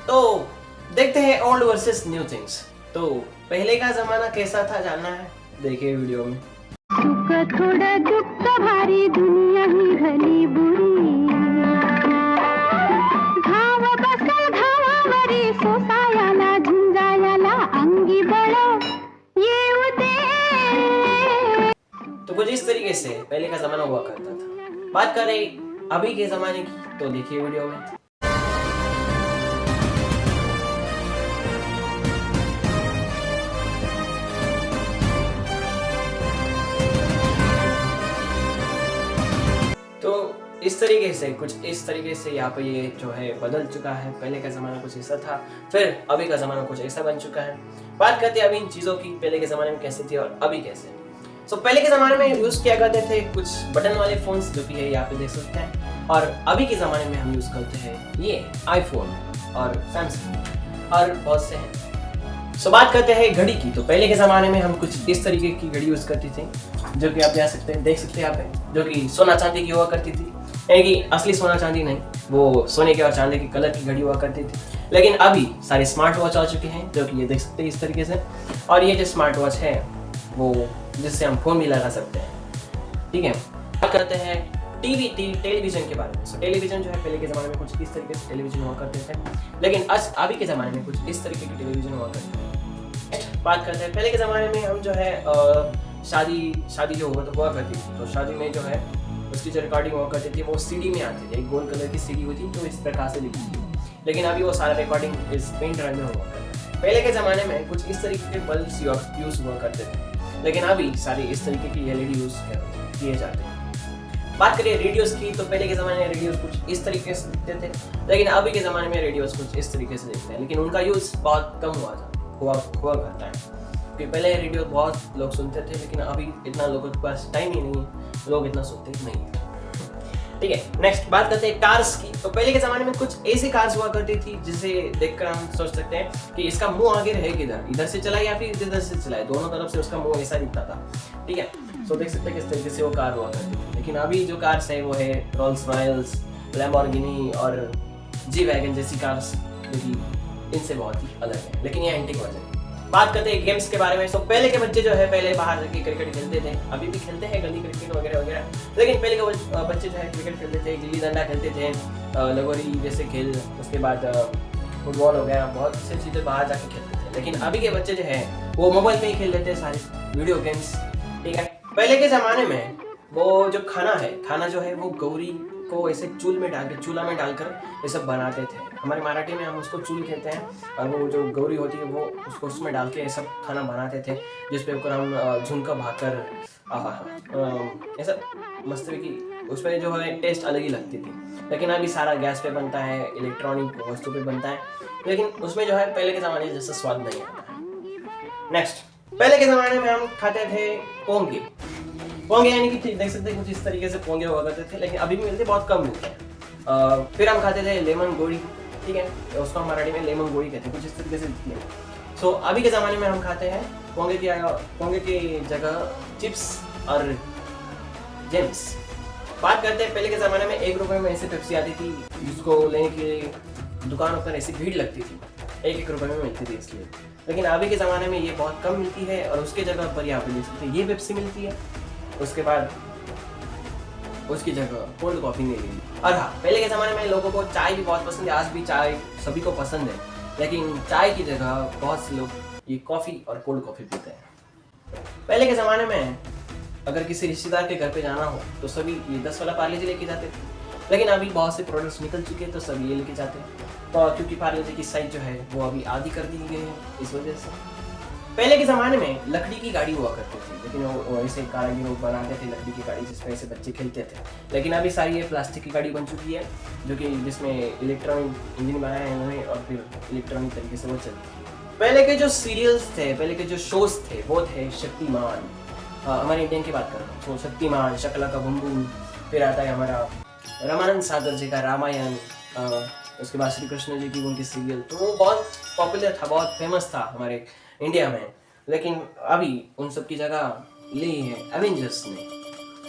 तो देखते हैं ओल्ड वर्सेस न्यू थिंग्स। तो पहले का जमाना कैसा था जानना है, देखिए वीडियो में। सुख थोडं दुःख भारी दुनिया ही भली बुरी घाव बसल घावावरी सोसायाला झुंजायाला अंगी बळ येऊ दे। तो कुछ इस तरीके से पहले का जमाना हुआ करता था। बात करें अभी के जमाने की तो देखिए वीडियो में। तो इस तरीके से कुछ इस तरीके से यहाँ पे ये जो है बदल चुका है। पहले का ज़माना कुछ ऐसा था, फिर अभी का ज़माना कुछ ऐसा बन चुका है। बात करते हैं अभी इन चीज़ों की, पहले के ज़माने में कैसे थी और अभी कैसे। सो पहले के ज़माने में यूज़ किया करते थे कुछ बटन वाले फ़ोन्स, जो कि है यहाँ पे देख सकते हैं, और अभी के ज़माने में हम यूज़ करते हैं ये आईफोन और सैमसंग और बहुत से हैं। सो बात करते हैं घड़ी की। तो पहले के ज़माने में हम कुछ इस तरीके की घड़ी यूज़ करती थी, जो कि आप देख सकते हैं यहाँ पे, जो कि सोना चांदी की हुआ करती थी। यानी कि असली सोना चांदी नहीं, वो सोने के और चांदी के कलर की घड़ी हुआ करती थी। लेकिन अभी सारे स्मार्ट वॉच आ चुके हैं, जो कि ये देख सकते हैं इस तरीके से। और ये जो स्मार्ट वॉच है वो जिससे हम फ़ोन भी लगा सकते हैं, ठीक है। बात करते हैं टेलीविज़न के बारे में। सो टेलीविज़न जो है पहले के ज़माने में कुछ इस तरीके से टेलीविज़न हुआ करते थे, लेकिन आज अभी के ज़माने में कुछ इस तरीके के टेलीविज़न हुआ करते हैं। बात करते हैं पहले के ज़माने में हम जो है शादी जो हुआ करती थी, तो शादी में जो है उसकी जो रिकॉर्डिंग हुआ करती थी वो सीडी में आती थी। एक गोल्ड कलर की सीडी होती जो इस प्रकार से लिखी थी, लेकिन अभी वो सारा रिकॉर्डिंग इस पेन ड्राइव में हुआ करता है। पहले के ज़माने में कुछ इस तरीके के बल्ब्स यूज़ हुआ करते थे, लेकिन अभी सारे इस तरीके की एलईडी यूज़ किए जाते हैं। बात करिए रेडियोज़ की, तो पहले के ज़माने में रेडियोज़ कुछ इस तरीके से दिखते थे, लेकिन अभी के ज़माने में रेडियोज़ कुछ इस तरीके से दिखते हैं, लेकिन उनका यूज़ बहुत कम हुआ करता है। क्योंकि पहले रेडियो बहुत लोग सुनते थे, लेकिन अभी इतना लोगों के पास टाइम ही नहीं है, लोग इतना सुनते नहीं है, ठीक है। नेक्स्ट बात करते हैं कार्स की। तो पहले के ज़माने में कुछ ऐसी कार्स हुआ करती थी जिसे देखकर हम सोच सकते हैं कि इसका मुंह आगे रहे किधर, इधर से चलाए या फिर इधर से चलाए, दोनों तरफ से उसका मुंह ऐसा दिखता था, ठीक है। सो देख सकते हैं किस तरीके से वो कार हुआ करती थी। लेकिन अभी जो कार्स है वो है रोल्स रॉयल्स, लैम्बोर्गिनी और जी वैगन जैसी कार्स, जो कि इनसे बहुत ही अलग है, लेकिन ये एंटीक वर्जन। बात करते हैं गेम्स के बारे में। तो पहले के बच्चे जो है पहले बाहर जाके क्रिकेट खेलते थे, अभी भी खेलते हैं गली क्रिकेट वगैरह वगैरह, लेकिन पहले के बच्चे जो है क्रिकेट खेलते थे, गिल्ली डंडा खेलते थे, लगोरी जैसे खेल, उसके बाद फुटबॉल हो गया, बहुत से चीज़ें बाहर जाके खेलते थे। लेकिन अभी के बच्चे जो है वो मोबाइल में ही खेल लेते हैं सारे वीडियो गेम्स, ठीक है। पहले के ज़माने में वो जो खाना जो है वो गौरी को ऐसे चूल्हा में डालकर ये सब बनाते थे। हमारे मराठी में हम उसको चूल कहते हैं, और वो जो गौरी होती है वो उसको उसमें डाल के ये सब खाना बनाते थे, जिसपे ऊपर हम झुमका भाकर ऐसा मस्त की उसमें जो है टेस्ट अलग ही लगती थी। लेकिन अभी सारा गैस पे बनता है, इलेक्ट्रॉनिक वस्तु पे बनता है, लेकिन उसमें जो है पहले के ज़माने जैसा स्वाद नहीं आता है। नेक्स्ट, पहले के ज़माने में हम खाते थे पोंगे यानी कि देख सकते हैं कुछ इस तरीके से पोंगे हुआ करते थे, लेकिन अभी भी मिलते, बहुत कम मिलते हैं। फिर हम खाते थे लेमन गोड़ी, ठीक है, उसको हम मराठी में लेमन गोड़ी कहते हैं, कुछ इस तरीके से दिखती है। सो अभी के ज़माने में हम खाते हैं पोंगे की जगह चिप्स और जेम्स। बात करते हैं पहले के ज़माने में 1 रुपये में ऐसे पेप्सी आती थी, जिसको लेने के लिए दुकानों पर ऐसी भीड़ लगती थी, 1-1 रुपये में मिलती थी इसलिए। लेकिन अभी के ज़माने में ये बहुत कम मिलती है, और उसके जगह पर यहाँ पे देख सकते हैं ये पेप्सी मिलती है, उसके बाद उसकी जगह कोल्ड कॉफ़ी नहीं मिली। और हाँ, पहले के ज़माने में लोगों को चाय भी बहुत पसंद है, आज भी चाय सभी को पसंद है, लेकिन चाय की जगह बहुत से लोग ये कॉफ़ी और कोल्ड कॉफ़ी पीते हैं। पहले के ज़माने में अगर किसी रिश्तेदार के घर पे जाना हो तो सभी ये 10 वाला पार्ले जी लेके जाते थे, लेकिन अभी बहुत से प्रोडक्ट्स निकल चुके हैं तो सभी ये लेके जाते हैं, तो क्योंकि पार्ले जी की साइज जो है वो अभी आधी कर दी गई है इस वजह से। पहले के ज़माने में लकड़ी की गाड़ी हुआ करती थी, लेकिन वो ऐसे कारीगर लोग बनाते थे लकड़ी की गाड़ी, जिसमें ऐसे बच्चे खेलते थे। लेकिन अभी सारी ये प्लास्टिक की गाड़ी बन चुकी है, जो कि जिसमें इलेक्ट्रॉनिक इंजन बनाया है इन्होंने, और फिर इलेक्ट्रॉनिक तरीके से वो चलती है। पहले के जो सीरियल्स थे, पहले के जो शोज थे वो थे शक्तिमान, हमारे इंडियन की बात कर रहा हूँ, तो शक्तिमान, शकला का बूम बूम, फिर आता है हमारा रामानंद सागर जी का रामायण, उसके बाद श्री कृष्ण जी की उनकी सीरियल, तो वो बहुत पॉपुलर था, बहुत फेमस था हमारे इंडिया में। लेकिन अभी उन सब की जगह ली है एवेंजर्स ने,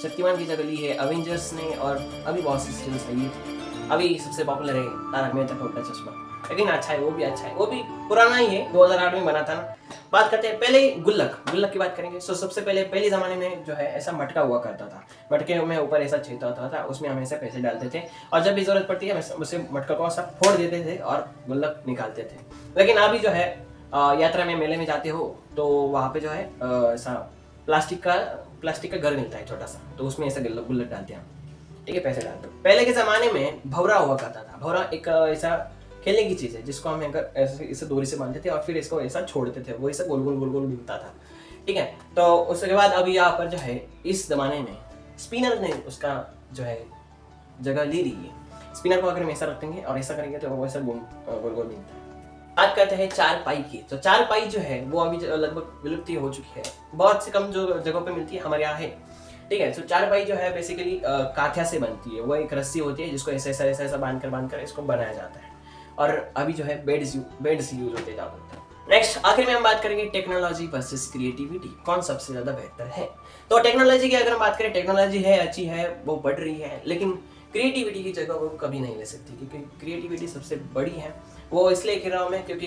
शक्तिमान की जगह ली है एवेंजर्स ने, और अभी बहुत सी सीरियल्स आई है। अभी सबसे पॉपुलर है तारक मेहता का उल्टा चश्मा। लेकिन अच्छा है, वो भी अच्छा है, वो भी पुराना ही है, 2008 में बना था ना। बात करते हैं पहले गुल्लक की बात करेंगे। सो सबसे पहले ज़माने में जो है ऐसा मटका हुआ करता था, मटके में ऊपर ऐसा छेद होता था, उसमें हम ऐसे पैसे डालते थे और जब भी ज़रूरत पड़ती है उसे मटका को ऐसा फोड़ देते थे और गुल्लक निकालते थे। लेकिन अभी जो है यात्रा में मेले में जाते हो तो वहाँ पे जो है ऐसा प्लास्टिक का घर मिलता है छोटा सा, तो उसमें ऐसा गुल्लक डालते हैं, ठीक है, पैसे डालते हो। पहले के ज़माने में भौरा हुआ करता था। भौरा एक ऐसा खेलने की चीज़ है जिसको हम अगर ऐसे इसे डोरी से बांधते थे और फिर इसको ऐसा छोड़ते थे, वो ऐसा गोल गोल घूमता था, ठीक है। तो उसके बाद अभी यहाँ पर जो है इस ज़माने में स्पिनर ने उसका जो है जगह ले ली है। स्पिनर को अगर हम ऐसा रखेंगे और ऐसा करेंगे तो वो ऐसा गोल गोल घूमता है। बात करते हैं चारपाई की। तो चारपाई जो है वो अभी लगभग विलुप्त हो चुकी है, बहुत से कम जो जगहों पे मिलती है, हमारे यहाँ है, ठीक है। तो चारपाई जो है बेसिकली काठिया से बनती है। वो एक रस्सी होती है जिसको ऐसा बांध कर इसको बनाया जाता है और अभी जो है बेड्स यूज होते जा रहे हैं। नेक्स्ट आखिर में हम बात करेंगे टेक्नोलॉजी वर्सेस क्रिएटिविटी, कौन सबसे ज़्यादा बेहतर है। तो टेक्नोलॉजी की अगर हम बात करें, टेक्नोलॉजी है अच्छी है, वो बढ़ रही है, लेकिन क्रिएटिविटी की जगह वो कभी नहीं ले सकती, क्योंकि क्रिएटिविटी सबसे बड़ी है। वो इसलिए कह रहा हूँ मैं क्योंकि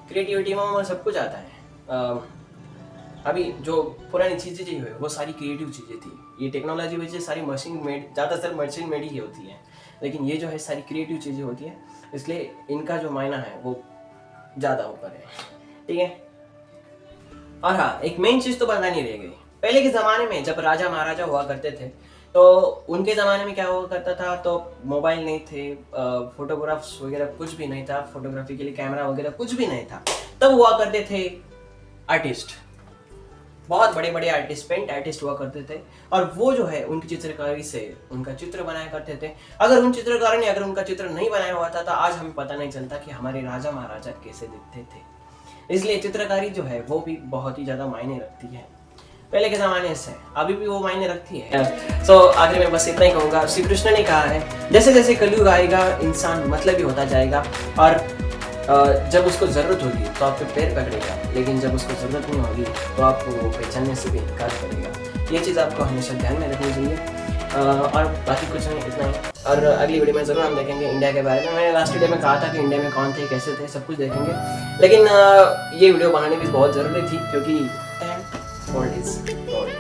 क्रिएटिविटी में सब कुछ आता है। अभी जो पुरानी चीज़ें जो है वो सारी क्रिएटिव चीज़ें थी, ये टेक्नोलॉजी वजह सारी मशीन मेड, ज़्यादातर मशीन मेड ही होती है, लेकिन ये जो है सारी क्रिएटिव चीज़ें होती है, इसलिए इनका जो मायना है वो ज़्यादा ऊपर है, ठीक है। और हाँ, एक मेन चीज़ तो बतानी रह गई। पहले के ज़माने में जब राजा महाराजा हुआ करते थे तो उनके ज़माने में क्या हुआ करता था, तो मोबाइल नहीं थे, फोटोग्राफ्स वगैरह कुछ भी नहीं था, फोटोग्राफी के लिए कैमरा वगैरह कुछ भी नहीं था। तब हुआ करते थे आर्टिस्ट, बहुत बड़े बड़े आर्टिस्ट, पेंट आर्टिस्ट हुआ करते थे, और वो जो है उनकी चित्रकारी से उनका चित्र बनाया करते थे। अगर उन चित्रकारों ने अगर उनका चित्र नहीं बनाया हुआ था तो आज हमें पता नहीं चलता कि हमारे राजा महाराजा कैसे दिखते थे। इसलिए चित्रकारी जो है वो भी बहुत ही ज़्यादा मायने रखती है, पहले के ज़माने से अभी भी वो मायने रखती है। सो आखिर में बस इतना ही कहूँगा। श्री कृष्ण ने कहा है जैसे जैसे कलयुग आएगा इंसान मतलबी होता जाएगा, और जब उसको ज़रूरत होगी तो आपके पैर पकड़ेगा, लेकिन जब उसको ज़रूरत नहीं होगी तो आपको वो पहचानने से भी इनकार करेगा। ये चीज़ आपको हमेशा ध्यान में रखनी चाहिए। और बाकी कुछ नहीं, इतना ही। और अगली वीडियो में ज़रूर हम देखेंगे इंडिया के बारे में। मैंने लास्ट वीडियो में कहा था कि इंडिया में कौन थे, कैसे थे, सब कुछ देखेंगे, लेकिन ये वीडियो बनाने की बहुत ज़रूरी थी क्योंकि ओल्ड इज़ गोल्ड।